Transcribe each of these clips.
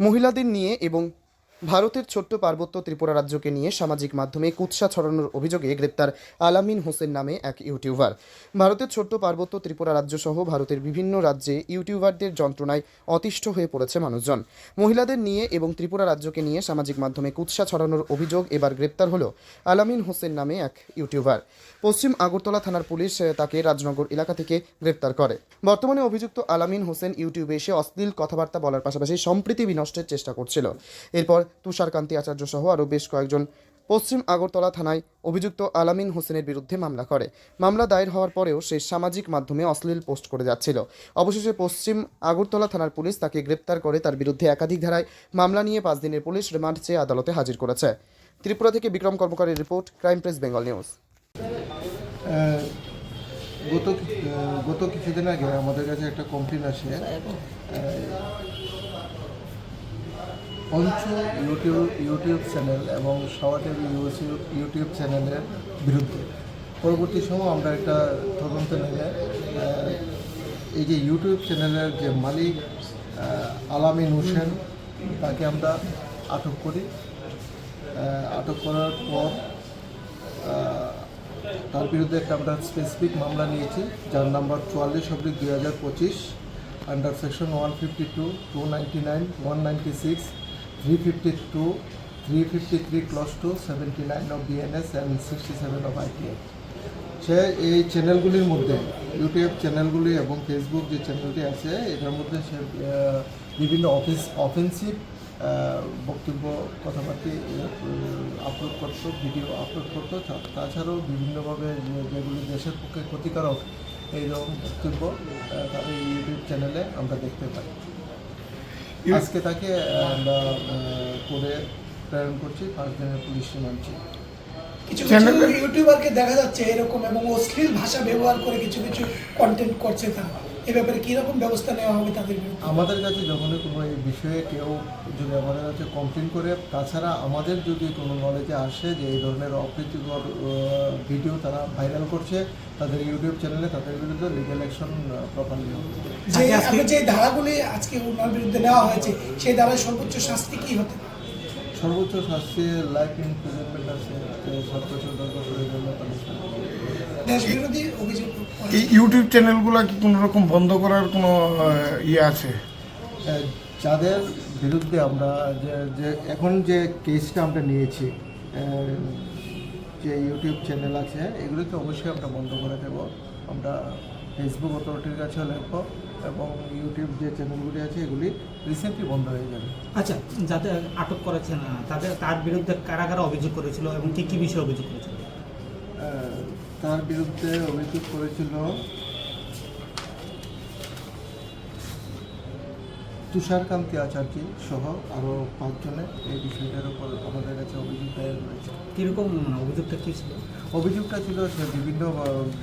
মহিলাদের নিয়ে এবং ভারতের ছোট্ট পার্বত্য ত্রিপুরা রাজ্যকে নিয়ে সামাজিক মাধ্যমে কুৎসা ছড়ানোর অভিযোগে গ্রেপ্তার আলামিন হোসেন নামে এক ইউটিউবার। ভারতের ছোট্ট পার্বত্য ত্রিপুরা রাজ্য সহ ভারতের বিভিন্ন রাজ্যে ইউটিউবারদের যন্ত্রণায় অতিষ্ঠ হয়ে পড়েছে মানুষজন। মহিলাদের নিয়ে এবং ত্রিপুরা রাজ্যকে নিয়ে সামাজিক মাধ্যমে কুৎসা ছড়ানোর অভিযোগ এবার গ্রেপ্তার হলো আলামিন হোসেন নামে এক ইউটিউবার। পশ্চিম আগরতলা থানার পুলিশ তাকে রাজনগর এলাকা থেকে গ্রেপ্তার করে। বর্তমানে অভিযুক্ত আলামিন হোসেন ইউটিউবে এসে অশ্লীল কথাবার্তা বলার পাশাপাশি সম্প্রীতি বিনষ্টের চেষ্টা করছিল। এরপর তুষারকান্তি আচার্য সহ আরও বেশ কয়েকজন পশ্চিম আগরতলা থানায় অভিযুক্ত আলামিন হোসেনের বিরুদ্ধে মামলা করে। মামলা দায়ের হওয়ার পরেও সে সামাজিক মাধ্যমে অশ্লীল পোস্ট করে যাচ্ছিল। অবশেষে পশ্চিম আগরতলা থানার পুলিশ তাকে গ্রেপ্তার করে তার বিরুদ্ধে একাধিক ধারায় মামলা নিয়ে 5 দিনের পুলিশ রিমান্ড চেয়ে আদালতে হাজির করেছে। ত্রিপুরা থেকে বিক্রম কর্মকারের report, crime press Bengal news. গত কিছুদিন আগে আমাদের কাছে একটা কমপ্লেন আসে পঞ্চ ইউটিউব চ্যানেল এবং সাওয়াটের ইউটিউব চ্যানেলের বিরুদ্ধে। পরবর্তী সময় আমরা একটা তদন্ত নিয়ে এই যে ইউটিউব চ্যানেলের যে মালিক আলামিন হোসেন তাকে আমরা আটক করি। আটক করার পর তার বিরুদ্ধে একটা আমরা স্পেসিফিক মামলা নিয়েছি, যার number 44/2025 under section 152, 299, 196, 352, 353 clause 2, 79 of BNS and 67 of IPA. সে এই চ্যানেলগুলির মধ্যে ইউটিউব চ্যানেলগুলি এবং ফেসবুক যে চ্যানেলটি আছে এটার মধ্যে সে বিভিন্ন অফেন্সিভ বক্তব্য কথাবার্তা আপলোড করতো, ভিডিও আপলোড করতো। তাছাড়াও বিভিন্নভাবে যেগুলি দেশের পক্ষে ক্ষতিকারক এইরকম বক্তব্য তাদের ইউটিউব চ্যানেলে আমরা দেখতে পাই। আজকে তাকে আমরা করে প্রেরণ করছি, 5 দিনের পুলিশ রিমান্ড। কিছু ইউটিউবারকে দেখা যাচ্ছে এরকম এবং অশ্লীল ভাষা ব্যবহার করে কিছু কন্টেন্ট করছে, তারা এ ব্যাপারে কীরকম ব্যবস্থা নেওয়া হবে তাদের বিরুদ্ধে? আমাদের কাছে যখনই কোনো এই বিষয়ে কেউ যদি আমাদের কাছে কমপ্লেন করে, তাছাড়া আমাদের যদি কোনো নলেজে আসে যে এই ধরনের অপ্রীতিকর ভিডিও তারা ভাইরাল করছে তাদের ইউটিউব চ্যানেলে, তাদের বিরুদ্ধে লিগ্যাল অ্যাকশন প্রপারলি হবে। যে ধারাগুলি আজকে ওনার বিরুদ্ধে নেওয়া হয়েছে সেই ধারায় সর্বোচ্চ শাস্তি কী হতে পারে? সর্বোচ্চ শাস্তি লাইফ ইমপ্রিজনমেন্ট আছে, 7 বছর 10 বছরের জন্য পানিশমেন্ট। দেশবিরোধী অভিযোগ। এই ইউটিউব চ্যানেলগুলো কি কোনো রকম বন্ধ করার কোনো ইয়ে আছে? যাদের বিরুদ্ধে আমরা যে এখন যে কেসটা আমরা নিয়েছি, যে ইউটিউব চ্যানেল আছে এগুলিকে অবশ্যই আমরা বন্ধ করে দেব। আমরা ফেসবুক অথরিটির কাছেও লিখব এবং ইউটিউব যে চ্যানেলগুলি আছে এগুলি রিসেন্টলি বন্ধ হয়ে যাবে। আচ্ছা, যাদের আটক করেছেন তার বিরুদ্ধে কারা কারা অভিযোগ করেছিল এবং কী কী বিষয়ে অভিযোগ করেছিল? তার বিরুদ্ধে অভিযোগ করেছিল তুষারকান্তি আচার্য সহ আরও 5 জনে এই বিষয়টার উপর আমাদের কাছে অভিযোগ দায়ের রয়েছে। কীরকম অভিযোগটা কী ছিল? অভিযোগটা ছিল সে বিভিন্ন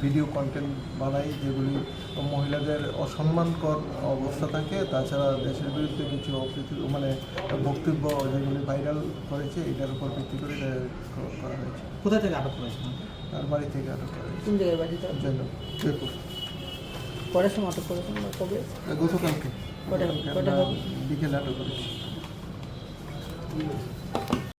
ভিডিও কন্টেন্ট বানায় যেগুলি মহিলাদের অসম্মানকর অবস্থা থাকে, তাছাড়া দেশের বিরুদ্ধে কিছু বক্তব্য যেগুলি ভাইরাল করেছে এটার উপর ভিত্তি করে করা হয়েছে। কোথা থেকে আটক করেছেন? তার বাড়ি থেকে আটক করা হয়েছে। কোন জায়গায় বাড়ি? জয়পুর। কটার সময় আটক করেছেন বা কবে? গতকালকে কটা হবে? বিকেলে আটক করেছি।